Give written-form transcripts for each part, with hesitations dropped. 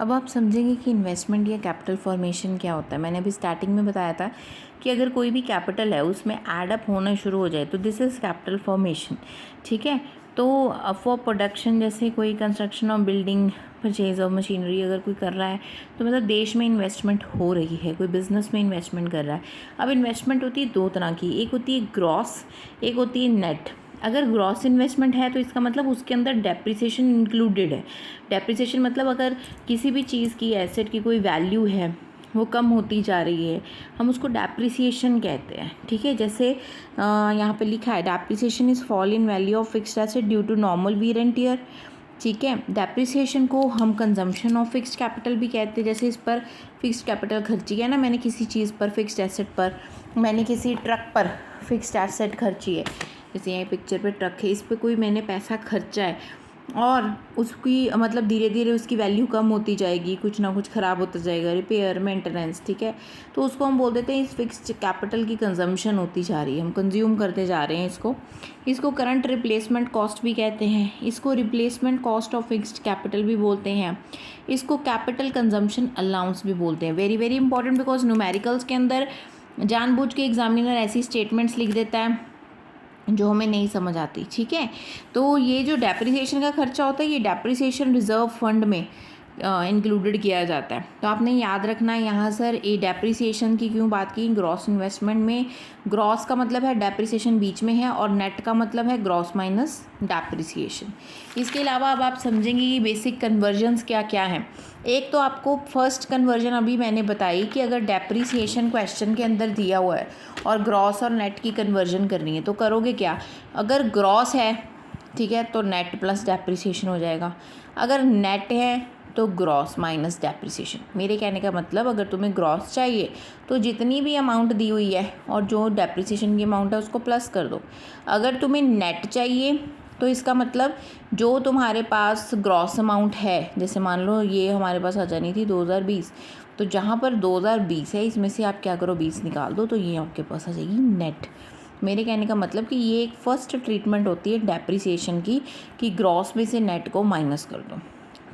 अब आप समझेंगे कि इन्वेस्टमेंट या कैपिटल फॉर्मेशन क्या होता है। मैंने अभी स्टार्टिंग में बताया था कि अगर कोई भी कैपिटल है उसमें ऐड अप होना शुरू हो जाए तो दिस इज़ कैपिटल फॉर्मेशन। ठीक है, तो फॉर प्रोडक्शन, जैसे कोई construction of building, purchase of machinery अगर कोई कर रहा है तो मतलब देश में इन्वेस्टमेंट हो रही है, कोई बिजनेस में इन्वेस्टमेंट कर रहा है। अब इन्वेस्टमेंट होती है दो तरह की, एक होती है ग्रॉस, एक होती है नेट। अगर ग्रॉस इन्वेस्टमेंट है तो इसका मतलब उसके अंदर डेप्रिसिएशन इंक्लूडेड है। डेप्रिसिएशन मतलब अगर किसी भी चीज़ की, एसेट की कोई वैल्यू है वो कम होती जा रही है, हम उसको डेप्रिसिएशन कहते हैं। ठीक है, जैसे यहाँ पे लिखा है depreciation is fall in value of fixed asset due to normal wear and tear. ठीक है, डेप्रिसिएशन को हम कंजम्पशन ऑफ फिक्स्ड कैपिटल भी कहते हैं। जैसे इस पर फिक्स्ड कैपिटल खर्ची है ना, मैंने किसी चीज़ पर, फिक्स्ड एसेट पर, मैंने किसी ट्रक पर फिक्स्ड एसेट खर्ची है, जैसे यहाँ पिक्चर पे ट्रक है, इस पर कोई मैंने पैसा खर्चा है और उसकी मतलब धीरे धीरे उसकी वैल्यू कम होती जाएगी, कुछ ना कुछ ख़राब होता जाएगा, रिपेयर, मेंटेनेंस। ठीक है, तो उसको हम बोल देते हैं इस फिक्स्ड कैपिटल की कंजम्पशन होती जा रही है, हम कंज्यूम करते जा रहे हैं इसको करंट रिप्लेसमेंट कॉस्ट भी कहते हैं, इसको replacement cost of fixed capital भी बोलते हैं, इसको कैपिटल कंजम्पशन अलाउंस भी बोलते हैं। Very very important, because numericals के अंदर जानबूझ के एग्जामिनर ऐसी स्टेटमेंट्स लिख देता है जो हमें नहीं समझ आती। ठीक है, तो ये जो डेप्रिसिएशन का खर्चा होता है ये डेप्रिसिएशन रिजर्व फंड में इंक्लूडेड किया जाता है। तो आपने याद रखना है यहाँ सर ये डेप्रिसिएशन की क्यों बात की। ग्रॉस इन्वेस्टमेंट में ग्रॉस का मतलब है डेप्रिसिएशन बीच में है और नेट का मतलब है ग्रॉस माइनस डेप्रिसिएशन। इसके अलावा अब आप समझेंगे कि बेसिक कन्वर्जन्स क्या क्या हैं। एक तो आपको फर्स्ट कन्वर्जन अभी मैंने बताई कि अगर डेप्रिसिएशन क्वेश्चन के अंदर दिया हुआ है और ग्रॉस और नेट की कन्वर्जन करनी है तो करोगे क्या। अगर ग्रॉस है, ठीक है, तो नेट प्लस डेप्रिसिएशन हो जाएगा। अगर नेट है तो ग्रॉस माइनस डेप्रिसिएशन। मेरे कहने का मतलब अगर तुम्हें ग्रॉस चाहिए तो जितनी भी अमाउंट दी हुई है और जो डेप्रिसिएशन की अमाउंट है उसको प्लस कर दो। अगर तुम्हें नेट चाहिए तो इसका मतलब जो तुम्हारे पास ग्रॉस अमाउंट है, जैसे मान लो ये हमारे पास आ जानी थी 2020, तो जहाँ पर 2020 है इसमें से आप क्या करो 20 निकाल दो तो ये आपके पास आ जाएगी नेट। मेरे कहने का मतलब कि ये एक फर्स्ट ट्रीटमेंट होती है डेप्रिसिएशन की कि ग्रॉस में से नेट को माइनस कर दो।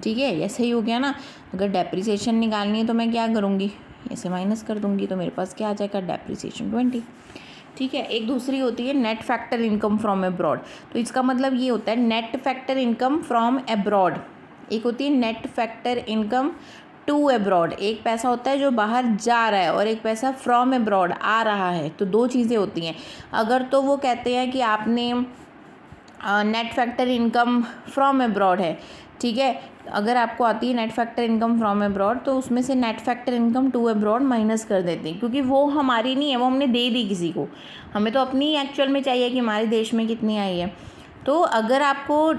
ठीक है, ऐसे ही हो गया ना। अगर डेप्रिसिएशन निकालनी है तो मैं क्या करूँगी, ऐसे माइनस कर दूँगी तो मेरे पास क्या आ जाएगा डेप्रिसिएशन 20। ठीक है, एक दूसरी होती है net factor income from abroad. तो इसका मतलब ये होता है net factor income from abroad. एक होती है net factor income to abroad, एक पैसा होता है जो बाहर जा रहा है और एक पैसा फ्रॉम अब्रॉड आ रहा है। तो दो चीज़ें होती हैं। अगर तो वो कहते हैं कि आपने net factor income from abroad है, ठीक है, अगर आपको आती है net factor income from abroad तो उसमें से net factor income to abroad minus कर देते हैं, क्योंकि वो हमारी नहीं है, वो हमने दे दी किसी को। हमें तो अपनी एक्चुअल में चाहिए कि हमारे देश में कितनी आई है। तो अगर आपको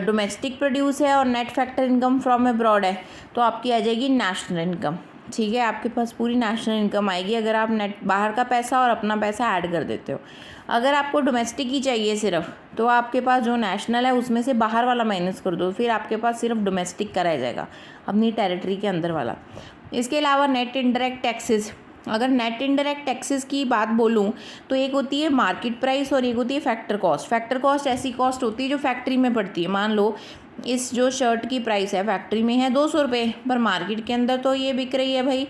डोमेस्टिक प्रोड्यूस है और net factor income from abroad है तो आपकी आ जाएगी नेशनल इनकम। ठीक है, आपके पास पूरी नेशनल इनकम आएगी अगर आप नेट बाहर का पैसा और अपना पैसा ऐड कर देते हो। अगर आपको डोमेस्टिक ही चाहिए सिर्फ, तो आपके पास जो नेशनल है उसमें से बाहर वाला माइनस कर दो, फिर आपके पास सिर्फ डोमेस्टिक का रह जाएगा, अपनी टेरिटरी के अंदर वाला। इसके अलावा नेट इनडायरेक्ट टैक्सेस। अगर नेट इनडायरेक्ट टैक्सेस की बात बोलूँ तो एक होती है मार्केट प्राइस और एक होती है फैक्टर कॉस्ट। फैक्टर कॉस्ट ऐसी कॉस्ट होती है जो फैक्ट्री में पड़ती है। मान लो इस जो शर्ट की प्राइस है फैक्ट्री में है 200 रुपये, पर मार्केट के अंदर तो ये बिक रही है भाई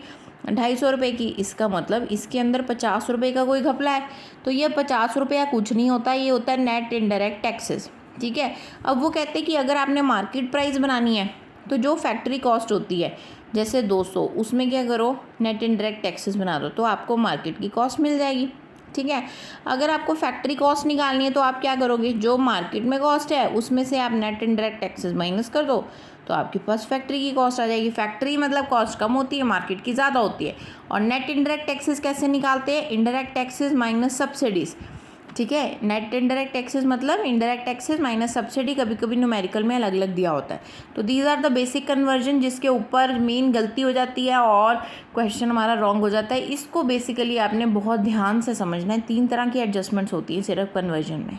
250 रुपये की। इसका मतलब इसके अंदर 50 रुपये का कोई घपला है। तो ये 50 रुपया कुछ नहीं होता, ये होता है नेट इनडायरेक्ट टैक्सेस। ठीक है, अब वो कहते हैं कि अगर आपने मार्केट प्राइस बनानी है तो जो फैक्ट्री कॉस्ट होती है जैसे 200, उसमें क्या करो नेट इनडायरेक्ट टैक्सेस बना दो तो आपको मार्केट की कॉस्ट मिल जाएगी। ठीक है, अगर आपको फैक्ट्री कॉस्ट निकालनी है तो आप क्या करोगे, जो मार्केट में कॉस्ट है उसमें से आप नेट इनडायरेक्ट टैक्सेस माइनस कर दो तो आपके पास फैक्ट्री की कॉस्ट आ जाएगी। फैक्ट्री मतलब कॉस्ट कम होती है, मार्केट की ज़्यादा होती है। और नेट इनडायरेक्ट टैक्सेस कैसे निकालते हैं, इनडायरेक्ट टैक्सेस माइनस सब्सिडीज़। ठीक है, नेट इनडायरेक्ट टैक्सेस मतलब इनडायरेक्ट टैक्सेस माइनस सब्सिडी, कभी कभी न्यूमेरिकल में अलग अलग दिया होता है। तो these are the basic conversion जिसके ऊपर मेन गलती हो जाती है और क्वेश्चन हमारा रॉन्ग हो जाता है। इसको बेसिकली आपने बहुत ध्यान से समझना है। 3 तरह की एडजस्टमेंट्स होती है सिर्फ कन्वर्जन में।